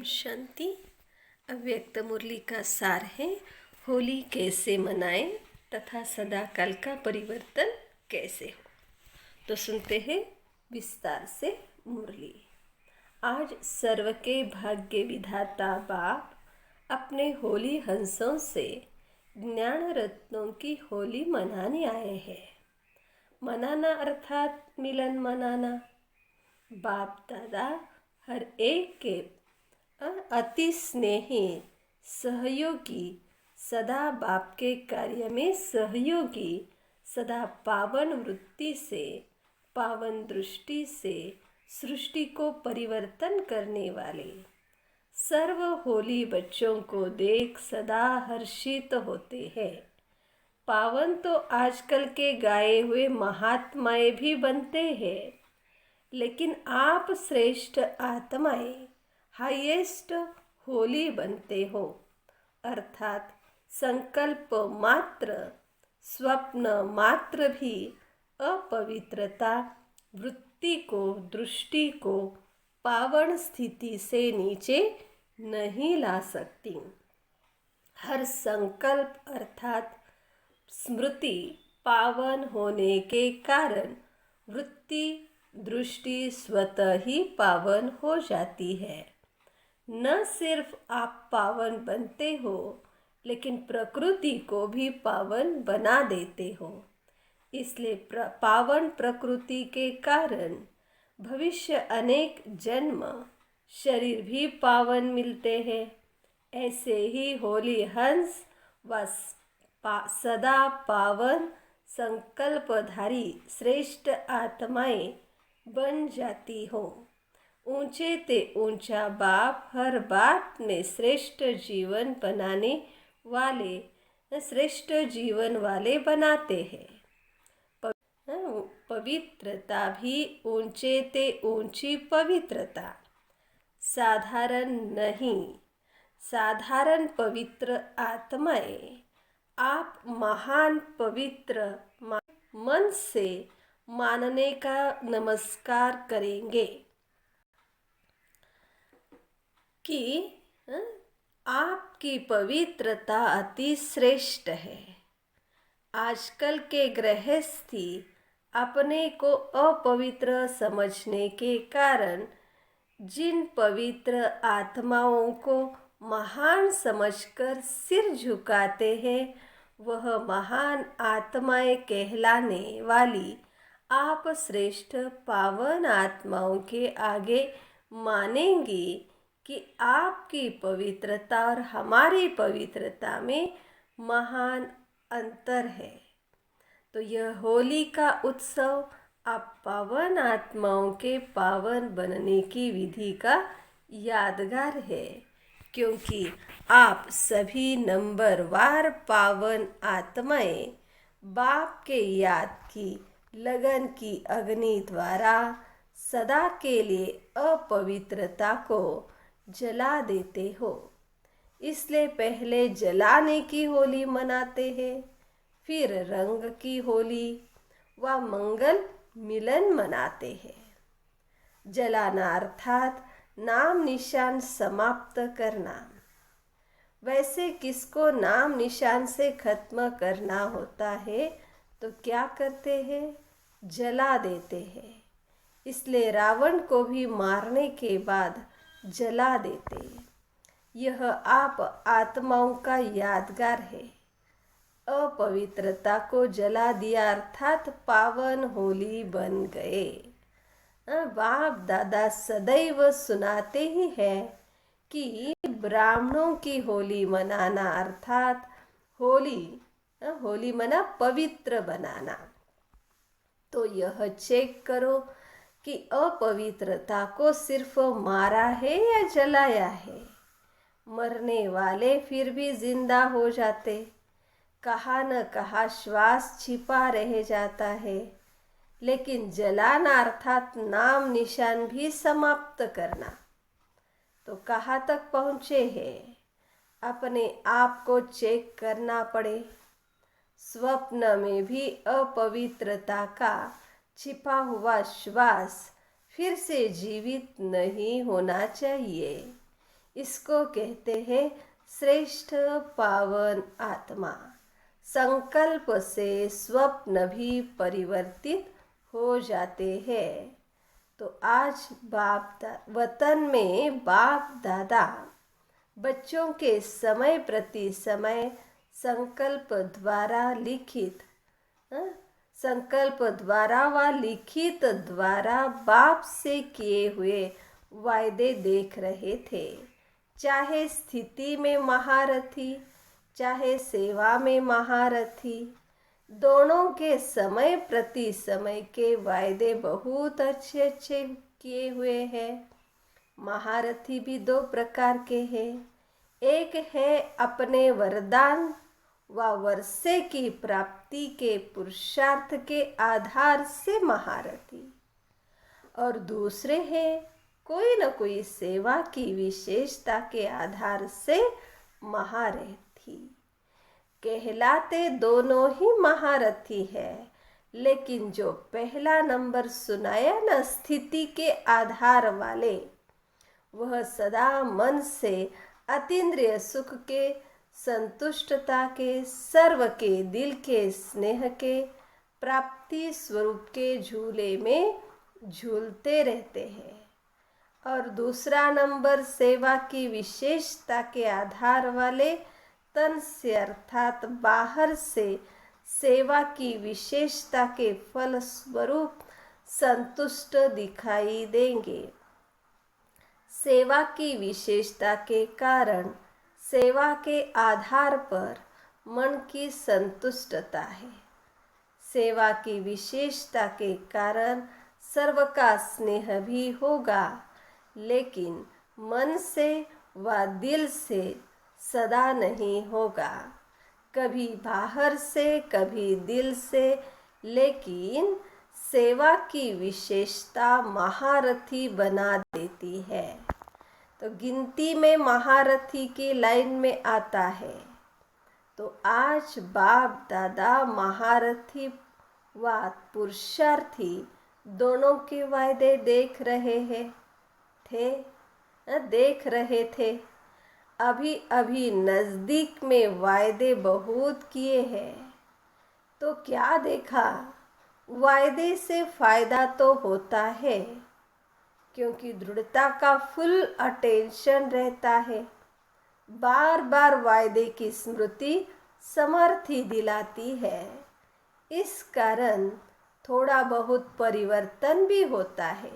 शांति। अव्यक्त मुरली का सार है होली कैसे मनाएं तथा सदाकाल का परिवर्तन कैसे हो। तो सुनते हैं विस्तार से मुरली। आज सर्व के भाग्य विधाता बाप अपने होली हंसों से ज्ञान रत्नों की होली मनाने आए हैं। मनाना अर्थात मिलन मनाना। बाप दादा हर एक के अति स्नेही सहयोगी, सदा बाप के कार्य में सहयोगी, सदा पावन वृत्ति से, पावन दृष्टि से सृष्टि को परिवर्तन करने वाले सर्व होली बच्चों को देख सदा हर्षित होते हैं। पावन तो आजकल के गाए हुए महात्माएं भी बनते हैं, लेकिन आप श्रेष्ठ आत्माएं हाईएस्ट होली बनते हो, अर्थात संकल्प मात्र, स्वप्न मात्र भी अपवित्रता वृत्ति को, दृष्टि को पावन स्थिति से नीचे नहीं ला सकती। हर संकल्प अर्थात स्मृति पावन होने के कारण वृत्ति दृष्टि स्वतः ही पावन हो जाती है। न सिर्फ आप पावन बनते हो, लेकिन प्रकृति को भी पावन बना देते हो। इसलिए पावन प्रकृति के कारण भविष्य अनेक जन्म शरीर भी पावन मिलते हैं। ऐसे ही होली हंस व सदा पावन संकल्पधारी श्रेष्ठ आत्माएं बन जाती हो। ऊंचे ते ऊंचा बाप हर बात में श्रेष्ठ जीवन बनाने वाले, श्रेष्ठ जीवन वाले बनाते हैं। पवित्रता भी ऊंचे ते ऊंची पवित्रता, साधारण नहीं, साधारण पवित्र आत्माएं आप महान पवित्र मन से मानने का नमस्कार करेंगे कि आपकी पवित्रता अति श्रेष्ठ है। आजकल के गृहस्थी अपने को अपवित्र समझने के कारण जिन पवित्र आत्माओं को महान समझकर सिर झुकाते हैं, वह महान आत्माएं कहलाने वाली आप श्रेष्ठ पावन आत्माओं के आगे मानेंगी कि आपकी पवित्रता और हमारी पवित्रता में महान अंतर है। तो यह होली का उत्सव आप पावन आत्माओं के पावन बनने की विधि का यादगार है, क्योंकि आप सभी नंबरवार पावन आत्माएं बाप के याद की लगन की अग्नि द्वारा सदा के लिए अपवित्रता को जला देते हो। इसलिए पहले जलाने की होली मनाते हैं, फिर रंग की होली व मंगल मिलन मनाते हैं। जलाना अर्थात नाम निशान समाप्त करना। वैसे किसको नाम निशान से खत्म करना होता है तो क्या करते हैं? जला देते हैं। इसलिए रावण को भी मारने के बाद जला देते। यह आप आत्माओं का यादगार है। अपवित्रता को जला दिया अर्थात पावन होली बन गए। बाप दादा सदैव सुनाते ही है कि ब्राह्मणों की होली मनाना अर्थात होली मना पवित्र बनाना। तो यह चेक करो कि अपवित्रता को सिर्फ मारा है या जलाया है। मरने वाले फिर भी जिंदा हो जाते, कहाँ न कहाँ श्वास छिपा रह जाता है, लेकिन जलाना अर्थात नाम निशान भी समाप्त करना। तो कहाँ तक पहुँचे हैं? अपने आप को चेक करना पड़े। स्वप्न में भी अपवित्रता का छिपा हुआ श्वास फिर से जीवित नहीं होना चाहिए। इसको कहते हैं श्रेष्ठ पावन आत्मा। संकल्प से स्वप्न भी परिवर्तित हो जाते हैं। तो आज वतन में बाप दादा बच्चों के समय प्रति समय संकल्प द्वारा लिखित संकल्प द्वारा व लिखित द्वारा बाप से किए हुए वायदे देख रहे थे। चाहे स्थिति में महारथी, चाहे सेवा में महारथी, दोनों के समय प्रति समय के वायदे बहुत अच्छे अच्छे किए हुए हैं। महारथी भी दो प्रकार के हैं। एक है अपने वरदान व वर्षे की प्राप्ति के पुरुषार्थ के आधार से महारथी, और दूसरे हैं कोई न कोई सेवा की विशेषता के आधार से महारथी। कहलाते दोनों ही महारथी है, लेकिन जो पहला नंबर सुनाया न स्थिति के आधार वाले, वह सदा मन से अतीन्द्रिय सुख के, संतुष्टता के, सर्व के दिल के स्नेह के प्राप्ति स्वरूप के झूले में झूलते रहते हैं। और दूसरा नंबर सेवा की विशेषता के आधार वाले तन से अर्थात बाहर से सेवा की विशेषता के फल स्वरूप संतुष्ट दिखाई देंगे। सेवा की विशेषता के कारण सेवा के आधार पर मन की संतुष्टता है। सेवा की विशेषता के कारण सर्व का स्नेह भी होगा, लेकिन मन से व दिल से सदा नहीं होगा। कभी बाहर से, कभी दिल से, लेकिन सेवा की विशेषता महारथी बना देती है। तो गिनती में महारथी की लाइन में आता है। तो आज बाप दादा महारथी व पुरुषार्थी दोनों के वायदे देख रहे थे। अभी अभी नज़दीक में वायदे बहुत किए हैं। तो क्या देखा? वायदे से फायदा तो होता है, क्योंकि दृढ़ता का फुल अटेंशन रहता है। बार बार वायदे की स्मृति समर्थी दिलाती है। इस कारण थोड़ा बहुत परिवर्तन भी होता है,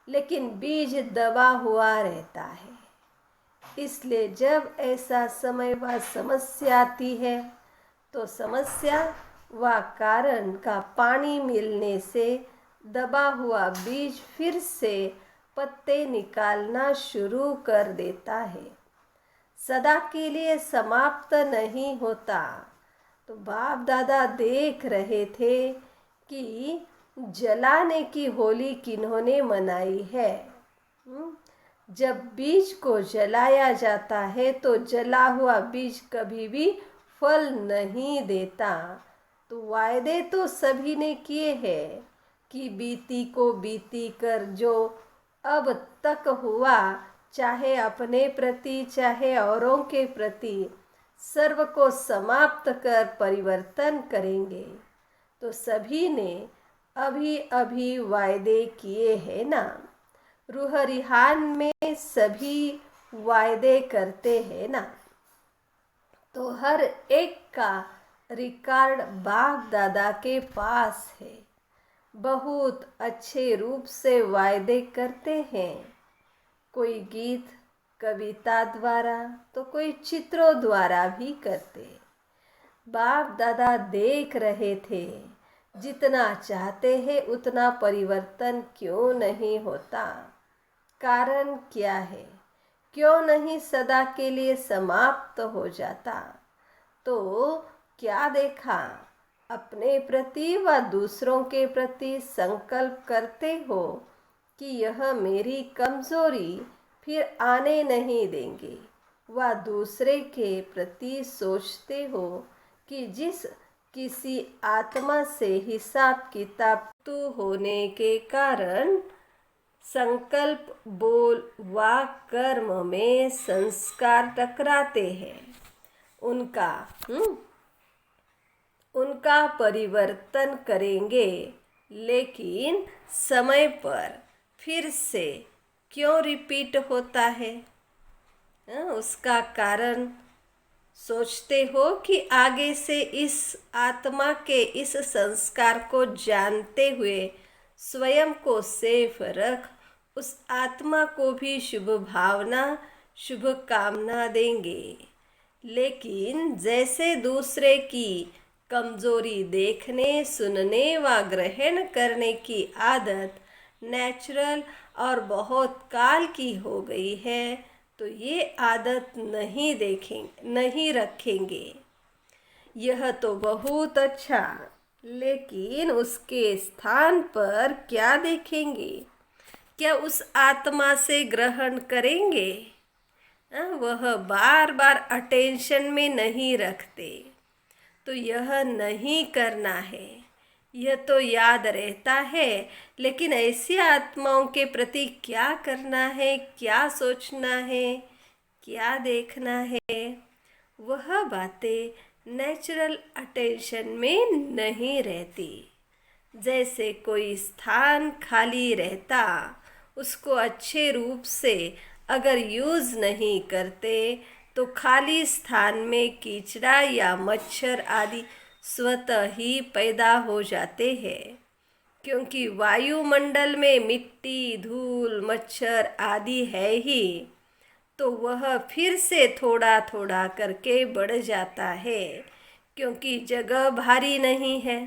लेकिन बीज दबा हुआ रहता है। इसलिए जब ऐसा समय व समस्या आती है, तो समस्या व कारण का पानी मिलने से दबा हुआ बीज फिर से पत्ते निकालना शुरू कर देता है। सदा के लिए समाप्त नहीं होता। तो बाप दादा देख रहे थे कि जलाने की होली किन्होंने मनाई है। जब बीज को जलाया जाता है तो जला हुआ बीज कभी भी फल नहीं देता। तो वायदे तो सभी ने किए हैं कि बीती को बीती कर जो अब तक हुआ, चाहे अपने प्रति चाहे औरों के प्रति, सर्व को समाप्त कर परिवर्तन करेंगे। तो सभी ने अभी अभी वायदे किए हैं ना। रूह रिहान में सभी वायदे करते हैं ना। तो हर एक का रिकॉर्ड बाप दादा के पास है। बहुत अच्छे रूप से वायदे करते हैं। कोई गीत कविता द्वारा, तो कोई चित्रों द्वारा भी करते। बाप दादा देख रहे थे, जितना चाहते हैं उतना परिवर्तन क्यों नहीं होता। कारण क्या है? क्यों नहीं सदा के लिए समाप्त हो जाता? तो क्या देखा? अपने प्रति व दूसरों के प्रति संकल्प करते हो कि यह मेरी कमजोरी फिर आने नहीं देंगे, व दूसरे के प्रति सोचते हो कि जिस किसी आत्मा से हिसाब किताब तू होने के कारण संकल्प, बोल व कर्म में संस्कार टकराते हैं। उनका परिवर्तन करेंगे, लेकिन समय पर फिर से क्यों रिपीट होता है? उसका कारण सोचते हो कि आगे से इस आत्मा के इस संस्कार को जानते हुए स्वयं को सेफ रख उस आत्मा को भी शुभ भावना, शुभ कामना देंगे। लेकिन जैसे दूसरे की कमजोरी देखने, सुनने व ग्रहण करने की आदत नेचुरल और बहुत काल की हो गई है, तो ये आदत नहीं रखेंगे। यह तो बहुत अच्छा, लेकिन उसके स्थान पर क्या देखेंगे? क्या उस आत्मा से ग्रहण करेंगे? वह बार बार अटेंशन में नहीं रखते। तो यह नहीं करना है। यह तो याद रहता है, लेकिन ऐसी आत्माओं के प्रति क्या करना है, क्या सोचना है, क्या देखना है, वह बातें नेचुरल अटेंशन में नहीं रहती। जैसे कोई स्थान खाली रहता, उसको अच्छे रूप से अगर यूज़ नहीं करते तो खाली स्थान में कीचड़ा या मच्छर आदि स्वतः ही पैदा हो जाते हैं। क्योंकि वायुमंडल में मिट्टी, धूल, मच्छर आदि है ही, तो वह फिर से थोड़ा थोड़ा करके बढ़ जाता है, क्योंकि जगह भारी नहीं है।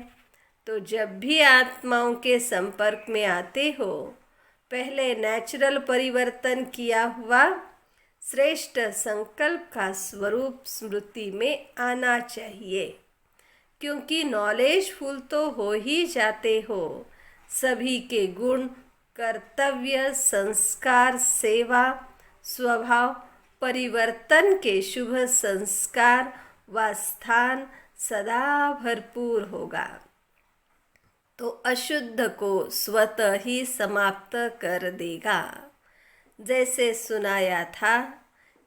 तो जब भी आत्माओं के संपर्क में आते हो, पहले नेचुरल परिवर्तन किया हुआ श्रेष्ठ संकल्प का स्वरूप स्मृति में आना चाहिए। क्योंकि नॉलेजफुल तो हो ही जाते हो, सभी के गुण, कर्तव्य, संस्कार, सेवा, स्वभाव परिवर्तन के शुभ संस्कार व स्थान सदा भरपूर होगा, तो अशुद्ध को स्वतः ही समाप्त कर देगा। जैसे सुनाया था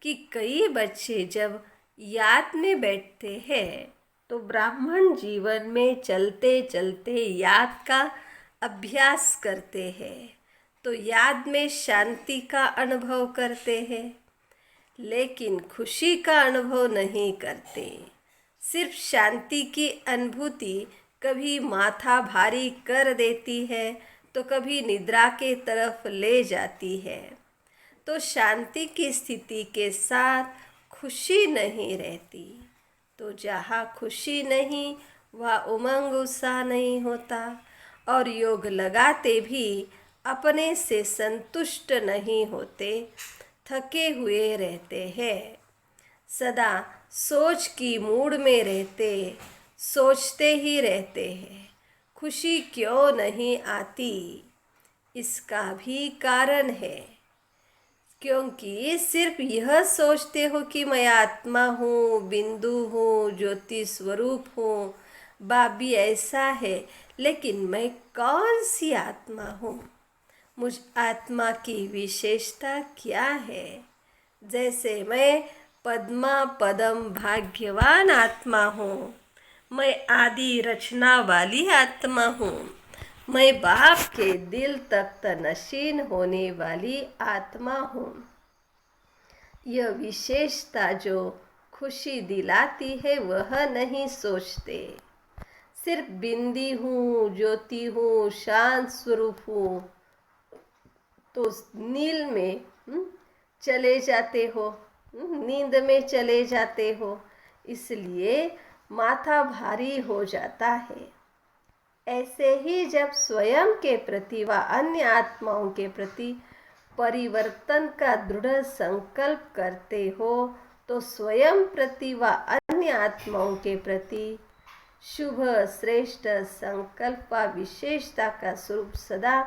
कि कई बच्चे जब याद में बैठते हैं तो ब्राह्मण जीवन में चलते चलते याद का अभ्यास करते हैं, तो याद में शांति का अनुभव करते हैं, लेकिन खुशी का अनुभव नहीं करते। सिर्फ शांति की अनुभूति कभी माथा भारी कर देती है, तो कभी निद्रा के तरफ ले जाती है। तो शांति की स्थिति के साथ खुशी नहीं रहती। तो जहाँ खुशी नहीं, वहाँ उमंग उत्साह नहीं होता, और योग लगाते भी अपने से संतुष्ट नहीं होते, थके हुए रहते हैं, सदा सोच की मूड में रहते, सोचते ही रहते हैं, खुशी क्यों नहीं आती? इसका भी कारण है, क्योंकि सिर्फ यह सोचते हो कि मैं आत्मा हूँ, बिंदु हूँ, ज्योति स्वरूप हूँ, बाप भी ऐसा है, लेकिन मैं कौन सी आत्मा हूँ? मुझ आत्मा की विशेषता क्या है? जैसे मैं पद्मा पदम भाग्यवान आत्मा हूँ, मैं आदि रचना वाली आत्मा हूँ, मैं बाप के दिल तक नशीन होने वाली आत्मा हूँ। यह विशेषता जो खुशी दिलाती है वह नहीं सोचते। सिर्फ बिंदी हूँ, ज्योति हूँ, शांत स्वरूप हूँ, तो नील में चले जाते हो, नींद में चले जाते हो, इसलिए माथा भारी हो जाता है। ऐसे ही जब स्वयं के प्रति व अन्य आत्माओं के प्रति परिवर्तन का दृढ़ संकल्प करते हो, तो स्वयं प्रति व अन्य आत्माओं के प्रति शुभ श्रेष्ठ संकल्प व विशेषता का स्वरूप सदा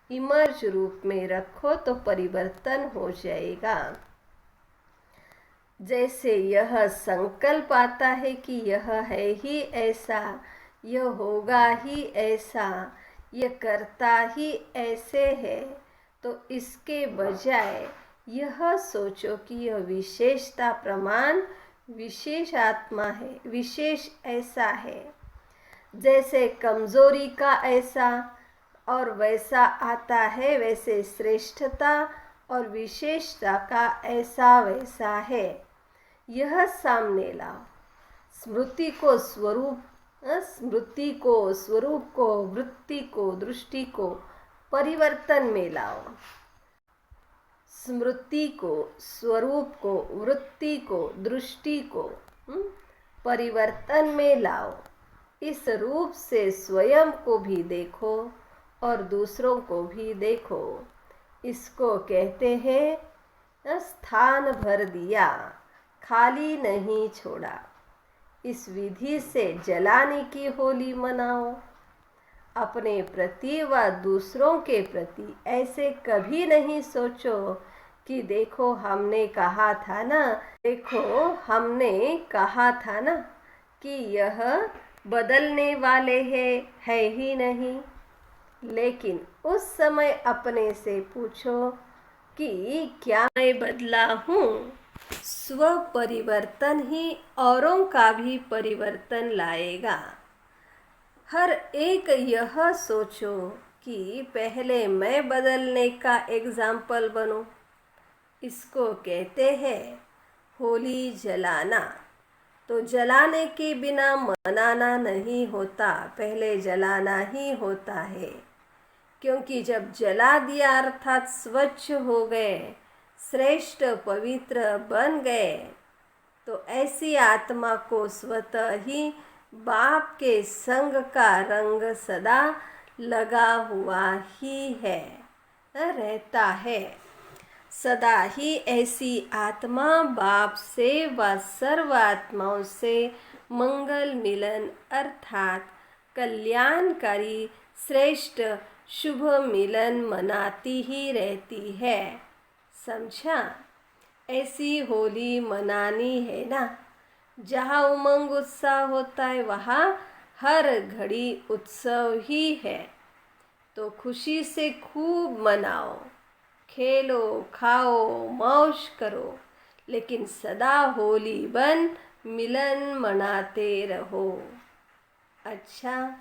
इमर्ज रूप में रखो, तो परिवर्तन हो जाएगा। जैसे यह संकल्प आता है कि यह है ही ऐसा, यह होगा ही ऐसा, यह करता ही ऐसे है, तो इसके बजाय यह सोचो कि यह विशेषता प्रमाण विशेष आत्मा है, विशेष ऐसा है। जैसे कमजोरी का ऐसा और वैसा आता है, वैसे श्रेष्ठता और विशेषता का ऐसा वैसा है। यह सामने लाओ। स्मृति को स्वरूप, स्मृति को स्वरूप को, वृत्ति को, दृष्टि को परिवर्तन में लाओ। स्मृति को, स्वरूप को, वृत्ति को, दृष्टि को परिवर्तन में लाओ। इस रूप से स्वयं को भी देखो और दूसरों को भी देखो। इसको कहते हैं स्थान भर दिया, खाली नहीं छोड़ा। इस विधि से जलाने की होली मनाओ। अपने प्रति व दूसरों के प्रति ऐसे कभी नहीं सोचो कि देखो हमने कहा था ना, देखो हमने कहा था ना कि यह बदलने वाले है ही नहीं। लेकिन उस समय अपने से पूछो कि क्या मैं बदला हूँ? स्व परिवर्तन ही औरों का भी परिवर्तन लाएगा। हर एक यह सोचो कि पहले मैं बदलने का एग्जाम्पल बनूं। इसको कहते हैं होली जलाना। तो जलाने के बिना मनाना नहीं होता, पहले जलाना ही होता है। क्योंकि जब जला दिया अर्थात स्वच्छ हो गए, श्रेष्ठ पवित्र बन गए, तो ऐसी आत्मा को स्वतः ही बाप के संग का रंग सदा लगा हुआ ही है, रहता है। सदा ही ऐसी आत्मा बाप से व सर्व आत्माओं से मंगल मिलन अर्थात कल्याणकारी श्रेष्ठ शुभ मिलन मनाती ही रहती है। समझा? ऐसी होली मनानी है ना। जहाँ उमंग उत्साह होता है वहाँ हर घड़ी उत्सव ही है। तो खुशी से खूब मनाओ, खेलो, खाओ, मौज करो, लेकिन सदा होली बन मिलन मनाते रहो। अच्छा,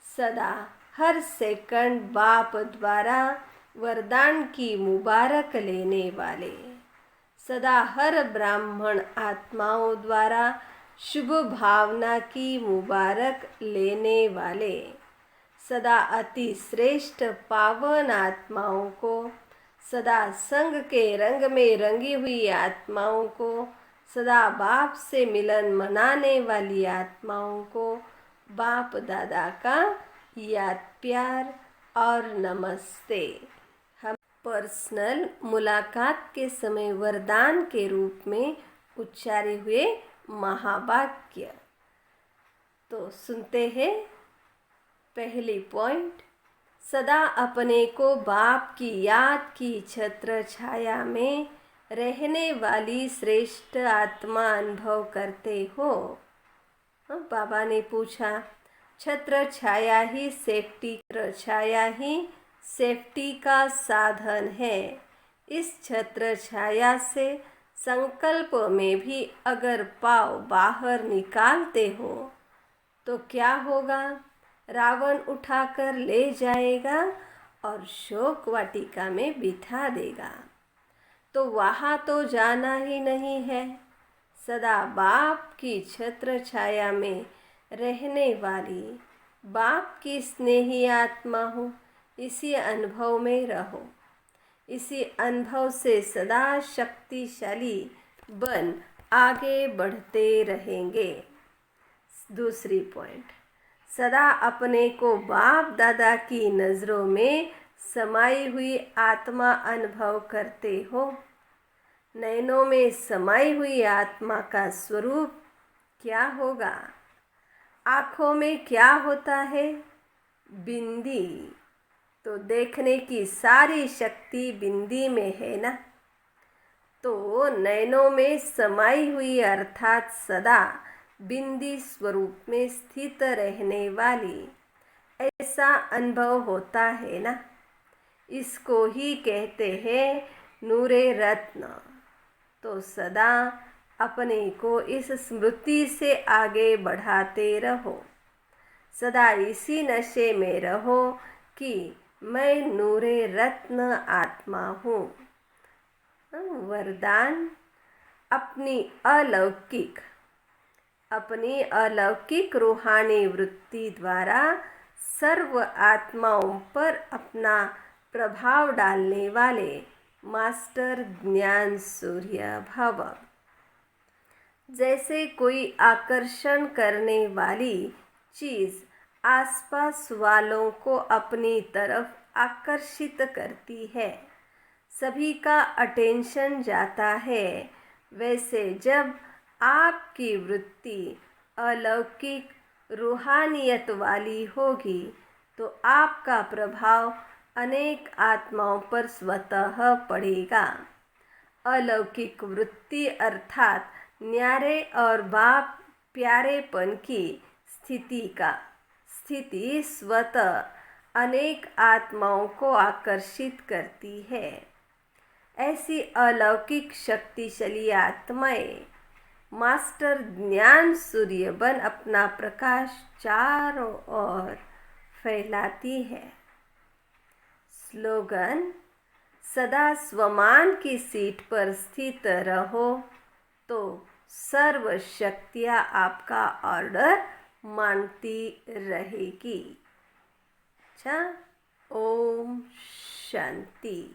सदा हर सेकंड बाप द्वारा वरदान की मुबारक लेने वाले, सदा हर ब्राह्मण आत्माओं द्वारा शुभ भावना की मुबारक लेने वाले, सदा अति श्रेष्ठ पावन आत्माओं को, सदा संग के रंग में रंगी हुई आत्माओं को, सदा बाप से मिलन मनाने वाली आत्माओं को बाप दादा का याद प्यार और नमस्ते। हम पर्सनल मुलाकात के समय वरदान के रूप में उच्चारे हुए महावाक्य तो सुनते हैं। पहली पॉइंट, सदा अपने को बाप की याद की छत्र छाया में रहने वाली श्रेष्ठ आत्मा अनुभव करते हो। बाबा ने पूछा, छत्र छाया ही सेफ्टी, छाया ही सेफ्टी का साधन है। इस छत्र छाया से संकल्प में भी अगर पाँव बाहर निकालते हो तो क्या होगा? रावण उठाकर ले जाएगा और शोक वाटिका में बिठा देगा। तो वहाँ तो जाना ही नहीं है। सदा बाप की छत्र छाया में रहने वाली बाप की स्नेही आत्मा हूँ। इसी अनुभव में रहो। इसी अनुभव से सदा शक्तिशाली बन आगे बढ़ते रहेंगे। दूसरी पॉइंट, सदा अपने को बाप दादा की नज़रों में समाई हुई आत्मा अनुभव करते हो। नयनों में समाई हुई आत्मा का स्वरूप क्या होगा? आँखों में क्या होता है? बिंदी। तो देखने की सारी शक्ति बिंदी में है ना। तो नयनों में समाई हुई अर्थात सदा बिंदी स्वरूप में स्थित रहने वाली, ऐसा अनुभव होता है ना। इसको ही कहते हैं नूरे रत्न। तो सदा अपने को इस स्मृति से आगे बढ़ाते रहो, सदा इसी नशे में रहो कि मैं नूरे रत्न आत्मा हूँ। वरदान, अपनी अलौकिक रूहानी वृत्ति द्वारा सर्व आत्माओं पर अपना प्रभाव डालने वाले मास्टर ज्ञान सूर्य भव। जैसे कोई आकर्षण करने वाली चीज़ आसपास वालों को अपनी तरफ आकर्षित करती है, सभी का अटेंशन जाता है, वैसे जब आपकी वृत्ति अलौकिक रूहानियत वाली होगी तो आपका प्रभाव अनेक आत्माओं पर स्वतः पड़ेगा। अलौकिक वृत्ति अर्थात न्यारे और बाप प्यारेपन की स्थिति स्वतः अनेक आत्माओं को आकर्षित करती है। ऐसी अलौकिक शक्तिशाली आत्माएं मास्टर ज्ञान सूर्य बन अपना प्रकाश चारों ओर फैलाती है। स्लोगन, सदा स्वमान की सीट पर स्थित रहो तो सर्व शक्तियाँ आपका ऑर्डर मानती रहेगी। अच्छा, ओम शांति।